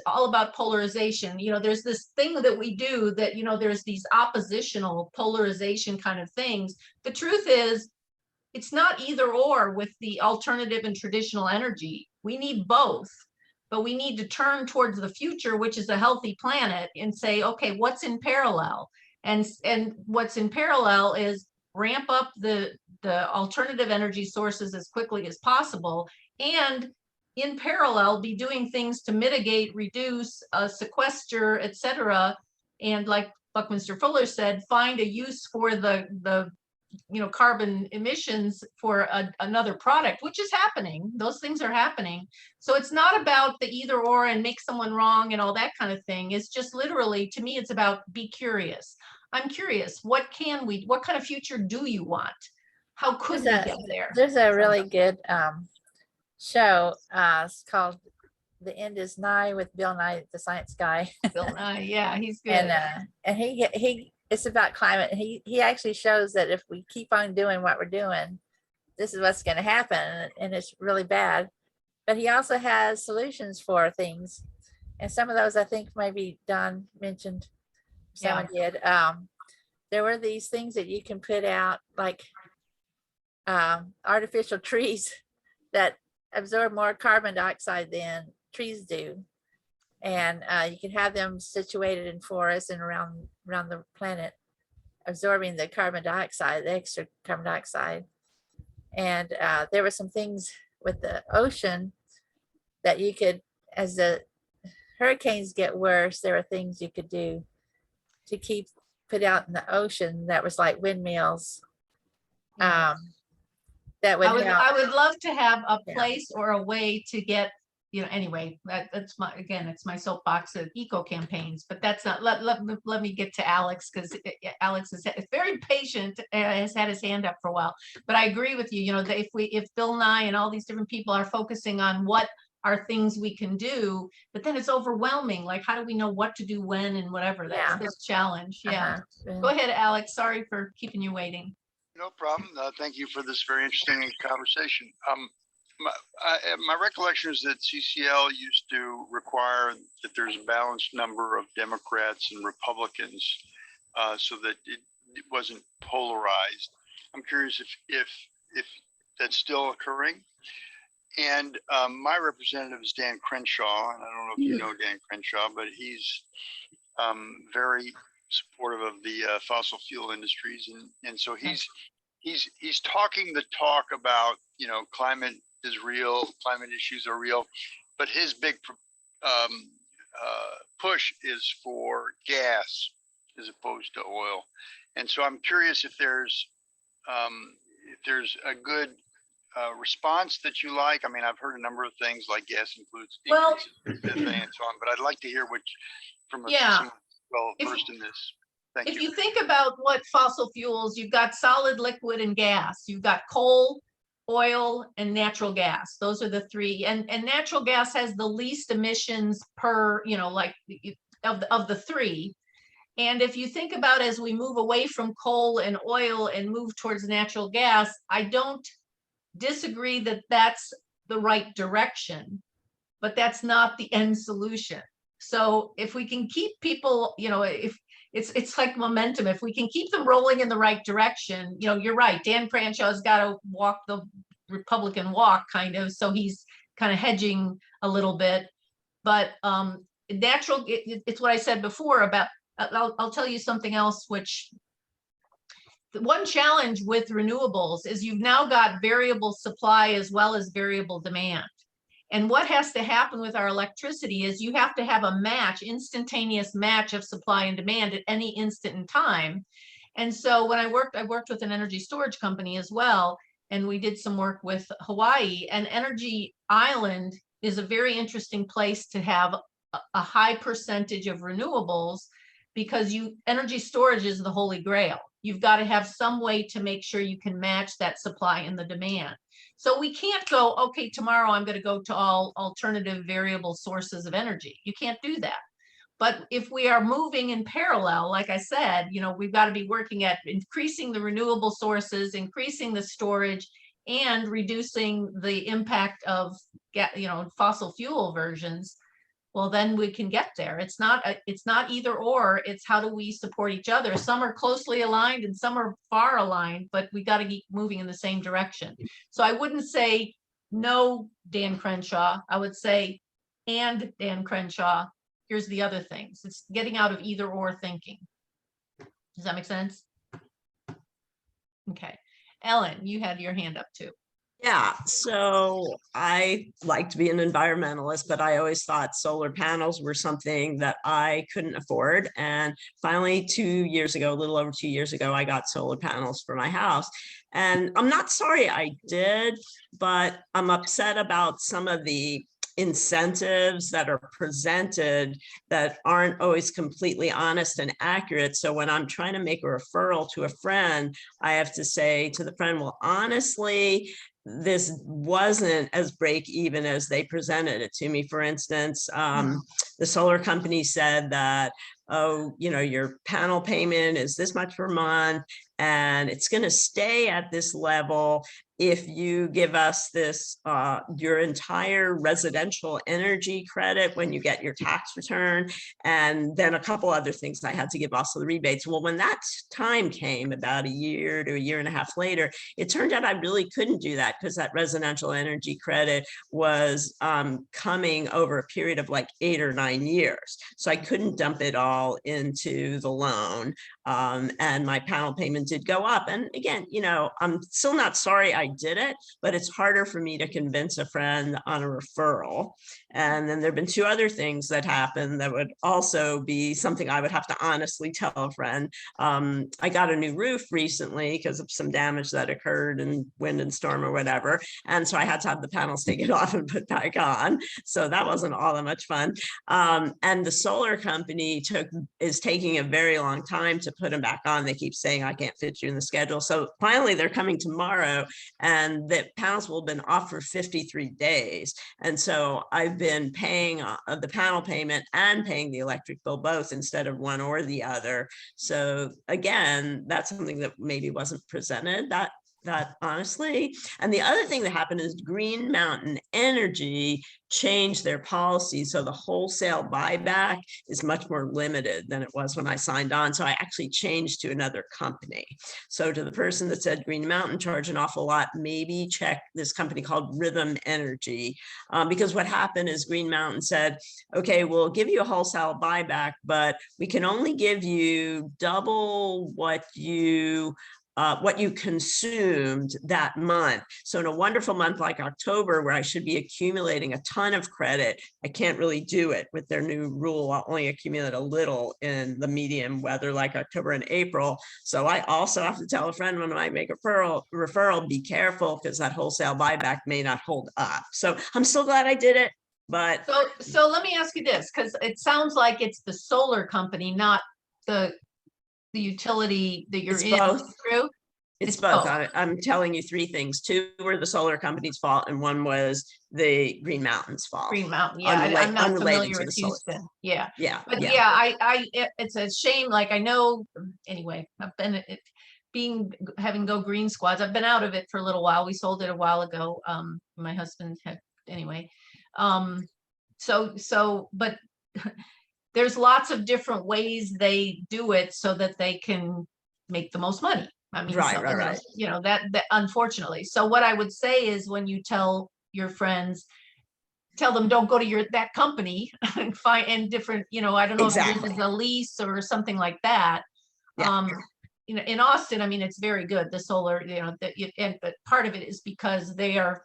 all about polarization. There's this thing that we do that, there's these oppositional polarization kind of things. The truth is, it's not either or with the alternative and traditional energy. We need both, but we need to turn towards the future, which is a healthy planet, and say, okay, what's in parallel? And what's in parallel is ramp up the alternative energy sources as quickly as possible, and in parallel be doing things to mitigate, reduce, sequester, etc. And like Buckminster Fuller said, find a use for the carbon emissions for another product, which is happening. Those things are happening. So it's not about the either or and make someone wrong and all that kind of thing. It's just literally, to me, it's about be curious. I'm curious, what kind of future do you want? How could we get there? There's a really good show. It's called The End Is Nigh with Bill Nye, the science guy. Bill Nye, yeah, he's good. And he it's about climate. He actually shows that if we keep on doing what we're doing, this is what's going to happen, and it's really bad. But he also has solutions for things, and some of those I think maybe Don mentioned. Someone did. There were these things that you can put out, like artificial trees that absorb more carbon dioxide than trees do, and you can have them situated in forests and around the planet, absorbing the carbon dioxide, the extra carbon dioxide. And there were some things with the ocean that you could, as the hurricanes get worse, there are things you could do to keep put out in the ocean that was like windmills. That would help. I would love to have a place or a way to get, anyway, that's it's my soapbox of eco campaigns, but that's not, let me get to Alex, because Alex is very patient, has had his hand up for a while. But I agree with you, that if Bill Nye and all these different people are focusing on what are things we can do, but then it's overwhelming. Like, how do we know what to do when and whatever? That's the challenge. Yeah. Go ahead, Alex. Sorry for keeping you waiting. No problem. Thank you for this very interesting conversation. My recollection is that CCL used to require that there's a balanced number of Democrats and Republicans so that it wasn't polarized. I'm curious if that's still occurring. And my representative is Dan Crenshaw, and I don't know if you know Dan Crenshaw, but he's very supportive of the fossil fuel industries, and so he's talking the talk about climate is real, climate issues are real, but his big push is for gas as opposed to oil, and so I'm curious if there's a good response that you like? I mean, I've heard a number of things like gas includes Well- increases in methane and so on, but I'd like to hear what, from a Yeah. someone well If- versed in this. Thank If you. you think about what fossil fuels, you've got solid, liquid, and gas. You've got coal, oil, and natural gas. Those are the three. And natural gas has the least emissions per, like of the three. And if you think about as we move away from coal and oil and move towards natural gas, I don't disagree that that's the right direction, but that's not the end solution. So if we can keep people, if it's like momentum, if we can keep them rolling in the right direction, you're right. Dan Cranshaw's got to walk the Republican walk kind of, so he's kind of hedging a little bit. But it's what I said before about, I'll tell you something else, which the one challenge with renewables is you've now got variable supply as well as variable demand. And what has to happen with our electricity is you have to have a match, instantaneous match of supply and demand at any instant in time. And so when I worked with an energy storage company as well, and we did some work with Hawaii. And Energy Island is a very interesting place to have a high percentage of renewables, because energy storage is the holy grail. You've got to have some way to make sure you can match that supply and the demand. So we can't go, okay, tomorrow I'm going to go to all alternative variable sources of energy. You can't do that. But if we are moving in parallel, like I said, we've got to be working at increasing the renewable sources, increasing the storage, and reducing the impact of, fossil fuel versions. Well, then we can get there. It's not either or, it's how do we support each other. Some are closely aligned and some are far aligned, but we got to keep moving in the same direction. So I wouldn't say no, Dan Crenshaw. I would say, and Dan Crenshaw, here's the other things. It's getting out of either or thinking. Does that make sense? Okay. Ellen, you had your hand up too. Yeah, so I like to be an environmentalist, but I always thought solar panels were something that I couldn't afford. And finally, 2 years ago, a little over 2 years ago, I got solar panels for my house. And I'm not sorry I did, but I'm upset about some of the incentives that are presented that aren't always completely honest and accurate. So when I'm trying to make a referral to a friend, I have to say to the friend, well, honestly, this wasn't as break even as they presented it to me. For instance, the solar company said that, oh, your panel payment is this much per month, and it's going to stay at this level if you give us this, your entire residential energy credit when you get your tax return, and then a couple other things I had to give, also the rebates. Well, when that time came about a year to a year and a half later, it turned out I really couldn't do that because that residential energy credit was coming over a period of like 8 or 9 years. So I couldn't dump it all into the loan. And my panel payment did go up. And again, I'm still not sorry I did it, but it's harder for me to convince a friend on a referral. And then there've been 2 other things that happened that would also be something I would have to honestly tell a friend. I got a new roof recently because of some damage that occurred in wind and storm or whatever. And so I had to have the panels taken off and put back on. So that wasn't all that much fun. And the solar company is taking a very long time to put them back on. They keep saying, I can't fit you in the schedule. So finally they're coming tomorrow, and the panels will have been off for 53 days. And so I've been paying the panel payment and paying the electric bill both instead of one or the other. So again, that's something that maybe wasn't presented that honestly. And the other thing that happened is Green Mountain Energy changed their policy. So the wholesale buyback is much more limited than it was when I signed on. So I actually changed to another company. So to the person that said Green Mountain charged an awful lot, maybe check this company called Rhythm Energy. Because what happened is Green Mountain said, okay, we'll give you a wholesale buyback, but we can only give you double what you what you consumed that month. So in a wonderful month like October, where I should be accumulating a ton of credit, I can't really do it with their new rule. I'll only accumulate a little in the medium weather like October and April. So I also have to tell a friend when I make a referral, be careful, because that wholesale buyback may not hold up. So I'm so glad I did it. But So let me ask you this, because it sounds like it's the solar company, not the utility that you're It's in. both. True? It's It's both. both. I'm telling you three things. Two were the solar company's fault, and one was the Green Mountain's fault. Green Mountain, yeah, I'm not familiar with Houston, yeah. Yeah, But yeah. yeah, it's a shame, like I know, anyway, I've been having Go Green Squads, I've been out of it for a little while. We sold it a while ago. My husband had, anyway. But there's lots of different ways they do it so that they can make the most money. I mean, Right. you know, that unfortunately. So what I would say is, when you tell your friends, tell them don't go to that company and find different, you know, I don't know if Exactly. this is a lease or something like that. Yeah. You know, in Austin, I mean, it's very good, the solar, you know, but part of it is because they are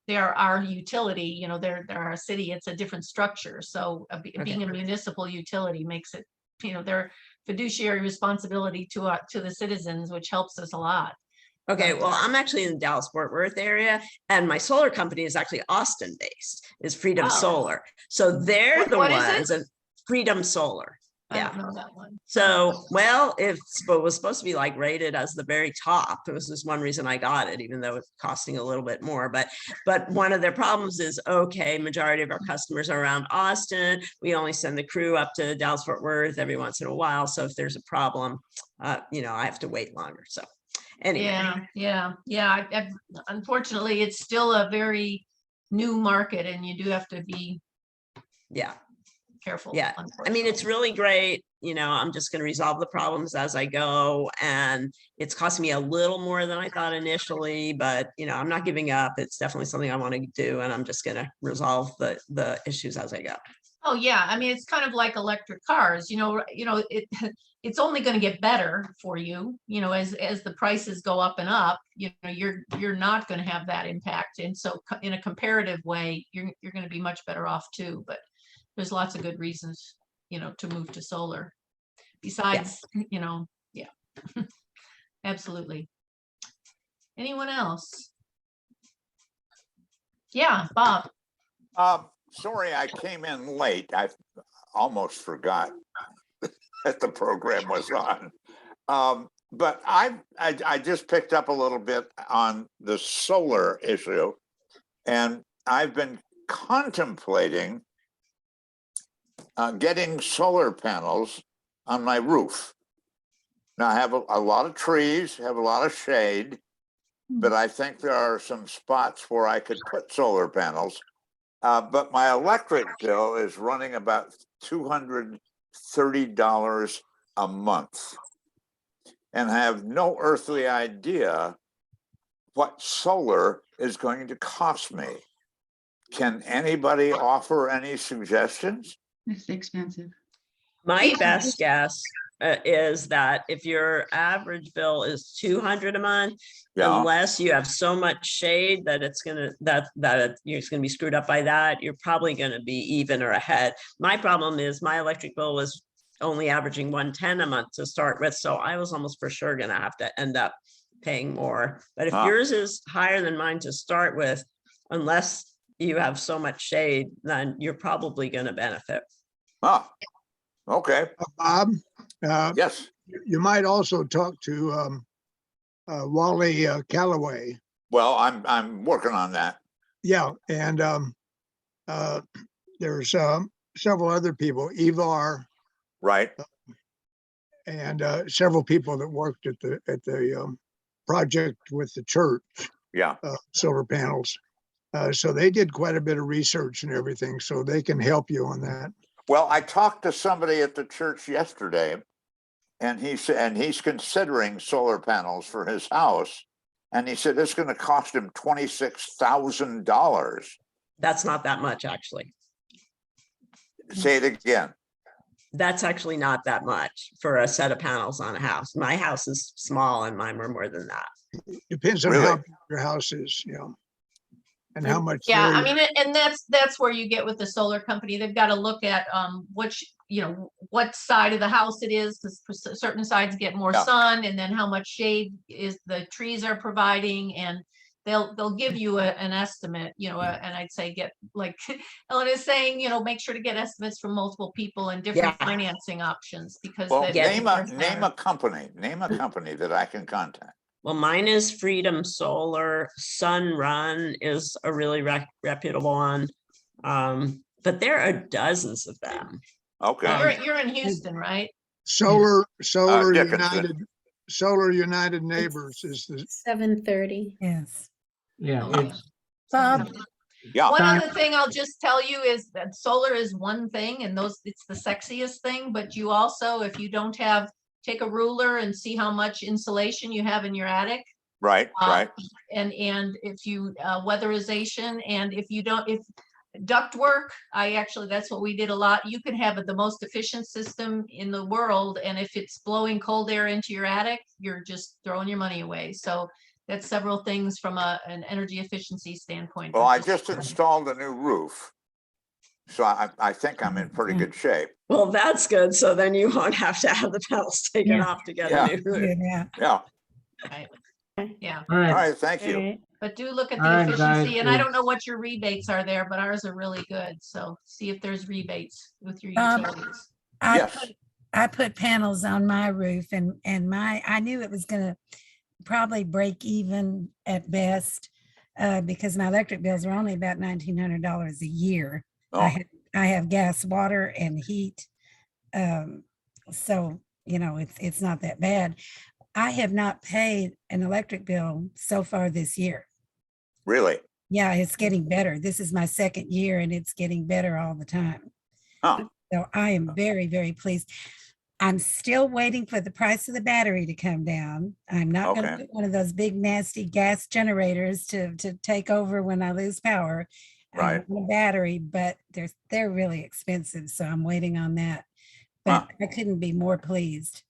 our utility, you know, they're our city, it's a different structure. So being a municipal utility makes it, you know, their fiduciary responsibility to the citizens, which helps us a lot. Okay, well, I'm actually in the Dallas-Fort Worth area, and my solar company is actually Austin-based, is Freedom Oh. Solar. So they're the What is it? ones, and Freedom Solar. I Yeah. don't know that one. So, well, it was supposed to be like rated as the very top. It was just one reason I got it, even though it's costing a little bit more. But one of their problems is, okay, majority of our customers are around Austin. We only send the crew up to Dallas Fort Worth every once in a while. So if there's a problem, you know, I have to wait longer. So anyway. Yeah. Unfortunately, it's still a very new market, and you do have to be careful. Yeah, I mean, it's really great. You know, I'm just going to resolve the problems as I go. And it's costing me a little more than I thought initially, but, you know, I'm not giving up. It's definitely something I want to do. And I'm just going to resolve the issues as I go. Oh, yeah. I mean, it's kind of like electric cars, it's only going to get better for you, you know, as the prices go up and up, you know, you're not going to have that impact. And so in a comparative way, you're going to be much better off too. But there's lots of good reasons, you know, to move to solar. Besides, you know, yeah, absolutely. Anyone else? Yeah, Bob. Sorry, I came in late. I almost forgot that the program was on. But I just picked up a little bit on the solar issue, and I've been contemplating getting solar panels on my roof. Now I have a lot of trees, have a lot of shade, but I think there are some spots where I could put solar panels. But my electric bill is running about $230 a month. And I have no earthly idea what solar is going to cost me. Can anybody offer any suggestions? It's expensive. My best guess is that if your average bill is $200 a month, unless you have so much shade that it's gonna you're just gonna be screwed up by that, you're probably gonna be even or ahead. My problem is my electric bill was only averaging $110 a month to start with, so I was almost for sure gonna have to end up paying more. But if yours is higher than mine to start with, unless you have so much shade, then you're probably gonna benefit. Okay. Bob? Yes. You might also talk to Wally Calloway. Well, I'm working on that. Yeah, and there's several other people, Evar, right, and several people that worked at the project with the church. Yeah, solar panels. So they did quite a bit of research and everything, so they can help you on that. Well, I talked to somebody at the church yesterday, and he said, and he's considering solar panels for his house, and he said it's going to cost him $26,000. That's not that much, actually. Say it again. That's actually not that much for a set of panels on a house. My house is small and mine were more than that. Depends on Really? how big your house is, you know, and how much. Yeah, I area. mean, and that's where you get with the solar company. They've got to look at which, what side of the house it is, because certain sides get more Yeah. sun, and then how much shade is the trees are providing, and they'll give you an estimate, and I'd say get, like Ellen is saying, make sure to get estimates from multiple people and different Yeah. financing options, because Well, that name does a matter. company that I can contact. Well, mine is Freedom Solar. Sun Run is a really reputable one. But there are dozens of them. Okay. You're in Houston, right? Solar Dickinson. United Neighbors is the 7:30. Yes. Yeah, Okay. it's Bob, Yeah. One other thing I'll just tell you is that solar is one thing, and it's the sexiest thing, but you also, if you don't have, take a ruler and see how much insulation you have in your attic. Right. And if you, weatherization, and if duct work, that's what we did a lot. You can have the most efficient system in the world, and if it's blowing cold air into your attic, you're just throwing your money away. So that's several things from an energy efficiency standpoint. Well, I just installed a new roof, so I think I'm in pretty good shape. Well, that's good. So then you won't have to have the panels taken Yeah. off to get Yeah. a new roof. yeah. Yeah. Yeah, all All right. right. Thank All you. right. but do look at All the right, efficiency, guys, and I don't know what your rebates are there, but ours are really good. So see if there's rebates with your utilities. Yes. I put panels on my roof and I knew it was gonna probably break even at best because my electric bills are only about $1,900 a year. Oh, I have gas, water, and heat. So, it's not that bad. I have not paid an electric bill so far this year. really? Yeah, it's getting better. This is my second year and it's getting better all the time. Huh. So I am very, very pleased. I'm still waiting for the price of the battery to come down. I'm not going to Okay. put one of those big nasty gas generators to take over when I lose power. I Right. want a battery, but they're really expensive, so I'm waiting on that. But I couldn't be more pleased.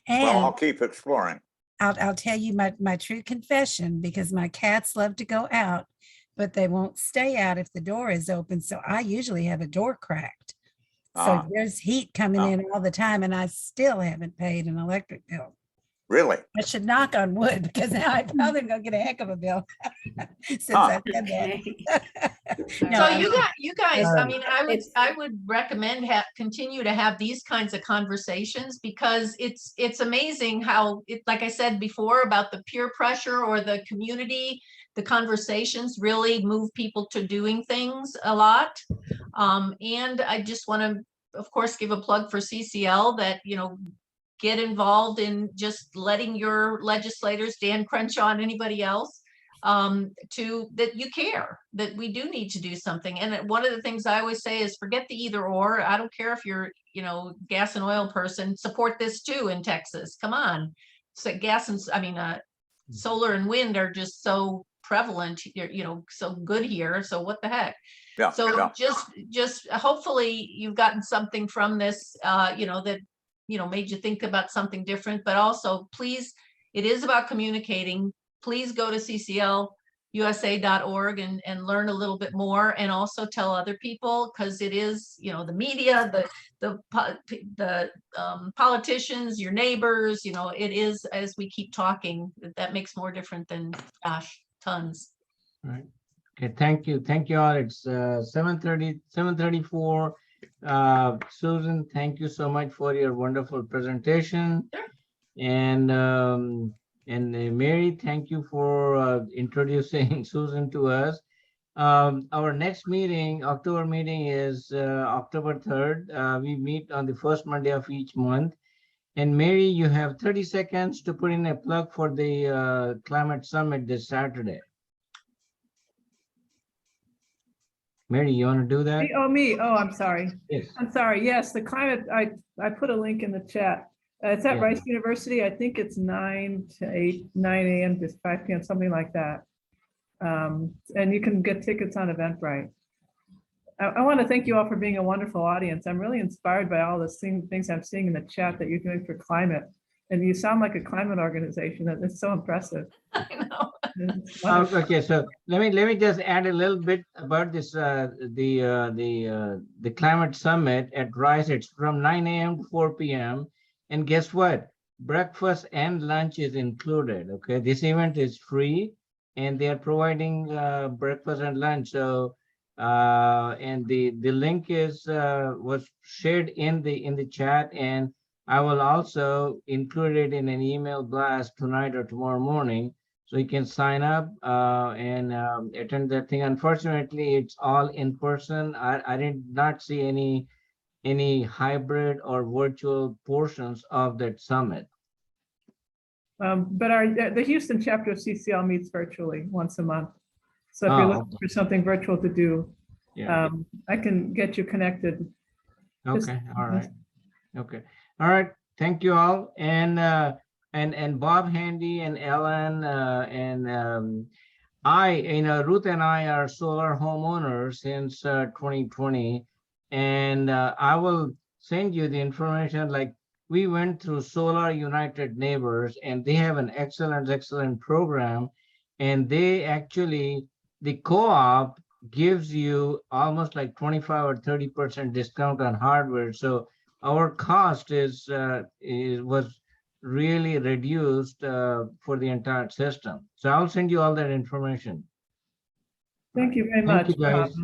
Well, I'll And keep exploring. I'll tell you my true confession, because my cats love to go out, but they won't stay out if the door is open. So I usually have a door cracked. So Ah. there's heat coming in all the time, and I still haven't paid an electric bill. Really? I should knock on wood, because now I probably gonna get a heck of a bill since I said that. No, So I- you guys, I mean, It's- I would recommend continue to have these kinds of conversations, because it's amazing how like I said before about the peer pressure or the community, the conversations really move people to doing things a lot. And I just want to, of course, give a plug for CCL that, get involved in just letting your legislators, Dan Crenshaw and anybody else, that you care, that we do need to do something. And one of the things I always say is forget the either or. I don't care if you're, gas and oil person, support this too in Texas. Come on. So solar and wind are just so prevalent, so good here. So what the heck? Yeah. So Yeah. just hopefully you've gotten something from this, that, made you think about something different, but also please, it is about communicating. Please go to cclusa.org and learn a little bit more, and also tell other people, because it is, the media, the politicians, your neighbors, it is, as we keep talking, that makes more different than, gosh, tons. All right. Okay, thank you all. It's 7:34. Susan, thank you so much for your wonderful presentation. Sure. And Mary, thank you for introducing Susan to us. Our next meeting, October meeting, is October 3rd. We meet on the first Monday of each month. And Mary, you have 30 seconds to put in a plug for the climate summit this Saturday. Mary, you want to do that? Me. Oh, I'm sorry. Yes. I'm sorry. Yes, the climate, I put a link in the chat. It's at Yeah. Rice University. I think it's 9 a.m. to 5 p.m., something like that. And you can get tickets on Eventbrite. I want to thank you all for being a wonderful audience. I'm really inspired by all the things I'm seeing in the chat that you're doing for climate. And you sound like a climate organization. That's so impressive. I know. It's wonderful. Okay, so let me just add a little bit about this the climate summit at Rice. It's from 9 a.m. to 4 p.m. And guess what? Breakfast and lunch is included. Okay, this event is free, and they are providing breakfast and lunch. So and the link is was shared in the chat, and I will also include it in an email blast tonight or tomorrow morning. So you can sign up and attend that thing. Unfortunately, it's all in person. I did not see any hybrid or virtual portions of that summit. But the Houston chapter of CCL meets virtually once a month. So if you're Oh, looking for something virtual to do, yeah. I can get you connected. Okay. All right. Okay. All right. Thank you all. And Bob Handy and Ellen Ruth and I are solar homeowners since 2020, and I will send you the information. Like, we went through Solar United Neighbors, and they have an excellent program, and they actually, the co-op gives you almost like 25 or 30% discount on hardware. So our cost was really reduced for the entire system. So I'll send you all that information. Thank you very Thank much. you, guys.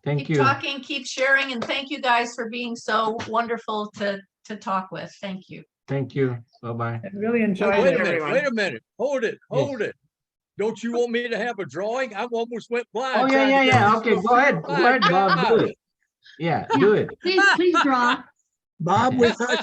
Thank Keep you. talking, keep sharing, and thank you guys for being so wonderful to talk with. Thank you. Thank you. Bye-bye. I really Oh, enjoyed wait a it. minute, everyone. wait a minute. Hold it, hold it. Don't you want me to have a drawing? I almost went blind. Oh, trying to get yeah. this Okay, stuff. go ahead, My Bob, do God. it. Yeah, do it. Please draw. Bob, we thought you